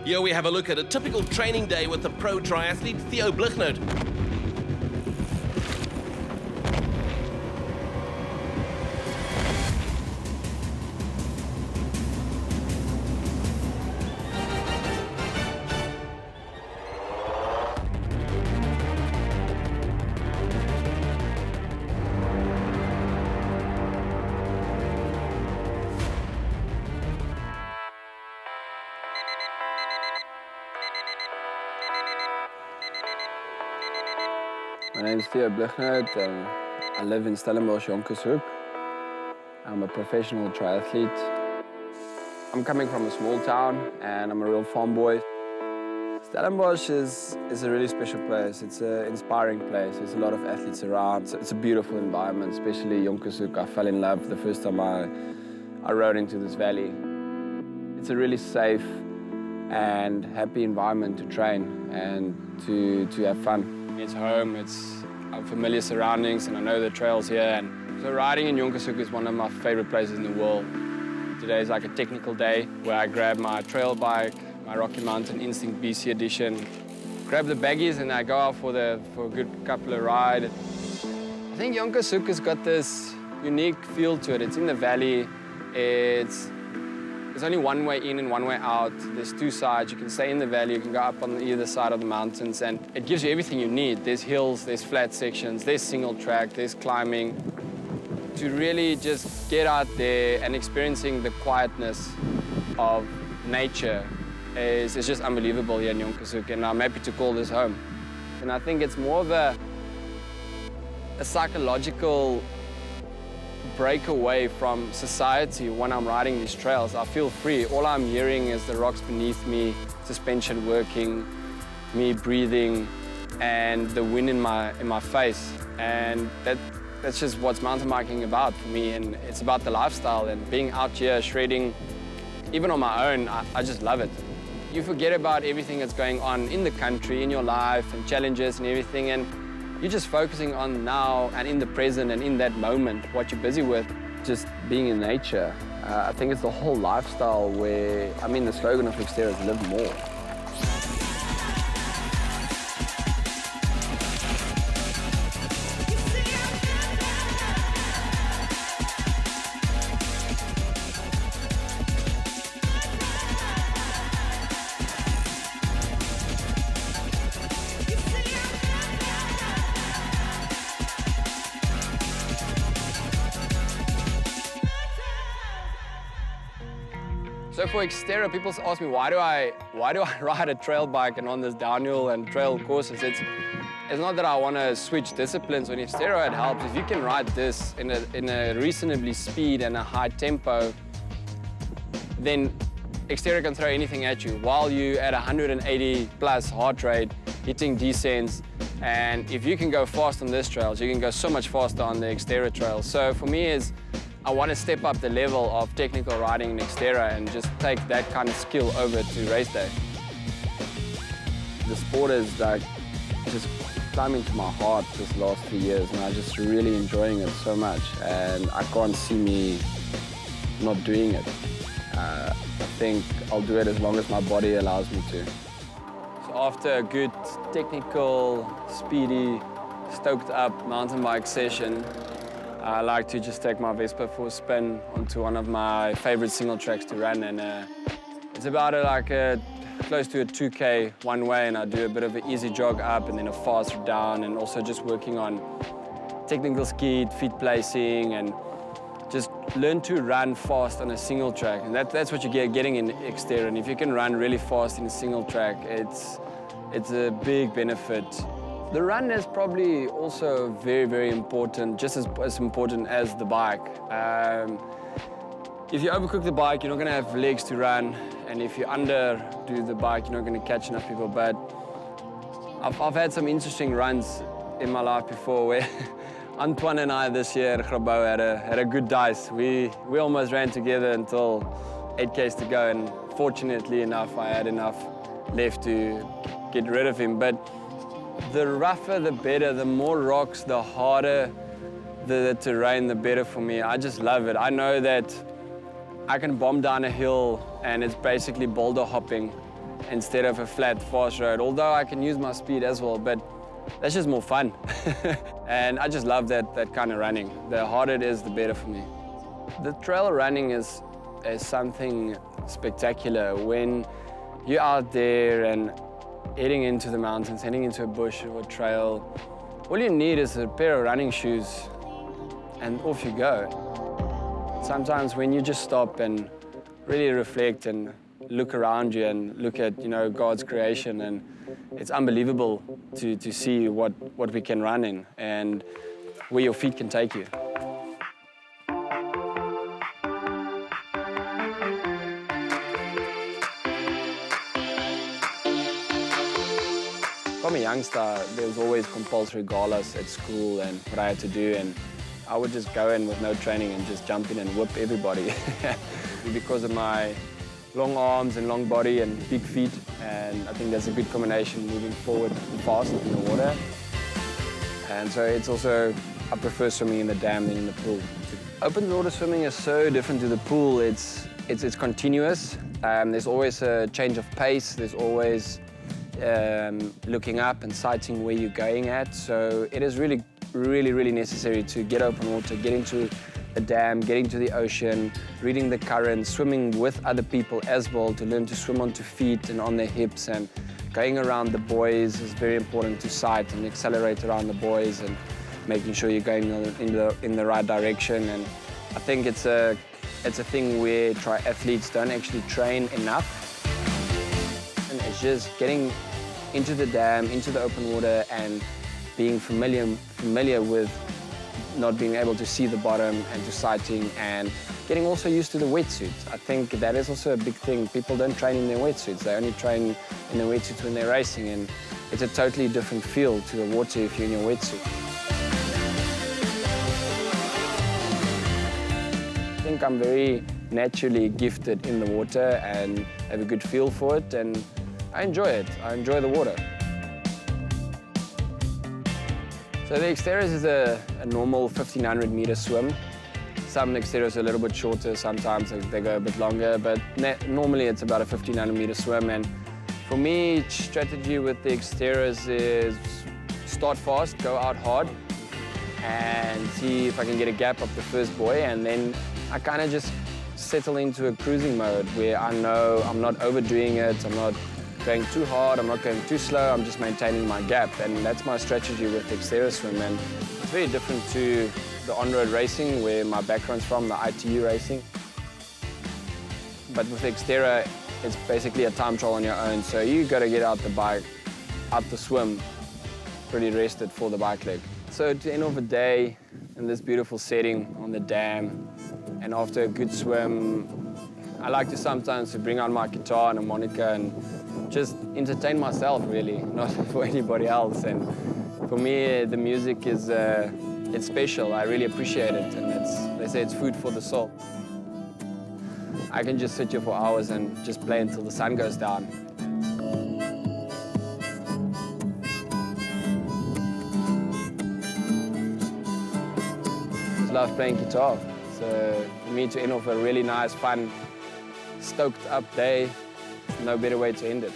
Here we have a look at a typical training day with the pro triathlete Theo Blignaut. My name is Theo Blignaut. I live in Stellenbosch, Jonkershoek. I'm a professional triathlete. I'm coming from a small town and I'm a real farm boy. Stellenbosch is a really special place. It's an inspiring place. There's a lot of athletes around. So it's a beautiful environment, especially Jonkershoek. I fell in love the first time I rode into this valley. It's a really safe and happy environment to train and to have fun. It's home, I'm familiar surroundings, and I know the trails here. And so riding in Jonkershoek is one of my favorite places in the world. Today is like a technical day where I grab my trail bike, my Rocky Mountain Instinct BC edition, grab the baggies, and I go out for a good couple of rides. I think Jonkershoek has got this unique feel to it. It's in the valley. There's only one way in and one way out. There's two sides. You can stay in the valley, you can go up on either side of the mountains, and it gives you everything you need. There's hills, there's flat sections, there's single track, there's climbing. To really just get out there and experiencing the quietness of nature is just unbelievable here in Jonkershoek, and I'm happy to call this home. And I think it's more of a psychological break away from society when I'm riding these trails. I feel free. All I'm hearing is the rocks beneath me, suspension working, me breathing, and the wind in my face. And that's just what's mountain biking about for me. And it's about the lifestyle and being out here shredding, even on my own. I just love it. You forget about everything that's going on in the country, in your life, and challenges and everything. And you're just focusing on now and in the present and in that moment, what you're busy with. Just being in nature. I think it's the whole lifestyle where, the slogan of Xterra is live more. So for Xterra, people ask me, why do I ride a trail bike and on this downhill and trail courses? It's not that I want to switch disciplines. When Xterra, it helps. If you can ride this in a reasonably speed and a high tempo, then Xterra can throw anything at you while you at 180 plus heart rate, hitting descents. And if you can go fast on this trail, you can go so much faster on the Xterra trail. So for me, I want to step up the level of technical riding in Xterra and just take that kind of skill over to race day. The sport is just climbing to my heart this last 3 years, and I'm just really enjoying it so much, and I can't see me not doing it. I think I'll do it as long as my body allows me to. So after a good technical, speedy, stoked up mountain bike session, I like to just take my Vespa for a spin onto one of my favorite single tracks to run, and it's about close to a 2K one way, and I do a bit of an easy jog up and then a faster down, and also just working on technical speed, feet placing, and just learn to run fast on a single track. And that's what you're getting in Xterra. And if you can run really fast in a single track, it's a big benefit. The run is probably also very, very important, just as important as the bike. If you overcook the bike, you're not going to have legs to run, and if you underdo the bike, you're not going to catch enough people. But I've had some interesting runs in my life before where Antoine and I this year at Grabouw had a good dice. We almost ran together until 8Ks to go, and fortunately enough, I had enough left to get rid of him. But the rougher, the better. The more rocks, the harder the terrain, the better for me. I just love it. I know that I can bomb down a hill and it's basically boulder hopping. instead of a flat, fast road, although I can use my speed as well, but that's just more fun. And I just love that kind of running. The harder it is, the better for me. The trail running is something spectacular. When you're out there and heading into the mountains, heading into a bush or a trail, all you need is a pair of running shoes and off you go. Sometimes when you just stop and really reflect and look around you and look at, God's creation, and it's unbelievable to see what we can run in and where your feet can take you. From a youngster, there was always compulsory galas at school and what I had to do, and I would just go in with no training and just jump in and whip everybody. Because of my long arms and long body and big feet, and I think that's a good combination moving forward fast in the water. And so it's also, I prefer swimming in the dam than in the pool. Open water swimming is so different to the pool. It's continuous. There's always a change of pace. There's always looking up and sighting where you're going at. So it is really, really, really necessary to get open water, get into the dam, getting to the ocean, reading the current, swimming with other people as well, to learn to swim on 2 feet and on their hips, and going around the buoys is very important to sight and accelerate around the buoys and making sure you're going in the right direction. And I think it's a thing where triathletes don't actually train enough. And it's just getting into the dam, into the open water, and being familiar with not being able to see the bottom and to sighting, and getting also used to the wetsuits. I think that is also a big thing. People don't train in their wetsuits. They only train in their wetsuits when they're racing, and it's a totally different feel to the water if you're in your wetsuit. I think I'm very naturally gifted in the water and have a good feel for it, and I enjoy it. I enjoy the water. So the Xteros is a normal 1,500-meter swim. Some Xteros are a little bit shorter, sometimes they go a bit longer, but normally it's about a 1,500-meter swim. And for me, strategy with the Xteros is start fast, go out hard, and see if I can get a gap up the first buoy, and then I kind of just settle into a cruising mode where I know I'm not overdoing it, I'm not going too hard, I'm not going too slow, I'm just maintaining my gap. And that's my strategy with the Xtero swim. And it's very different to the on-road racing, where my background's from, the ITU racing. But with the Xtero, it's basically a time trial on your own. So you got to get out the swim, pretty rested for the bike leg. So at the end of the day, in this beautiful setting on the dam, and after a good swim, I like to sometimes bring out my guitar and a harmonica and just entertain myself, really, not for anybody else. And for me, the music is it's special. I really appreciate it, and they say it's food for the soul. I can just sit here for hours and just play until the sun goes down. I just love playing guitar. So for me to end off a really nice, fun, stoked up day, no better way to end it.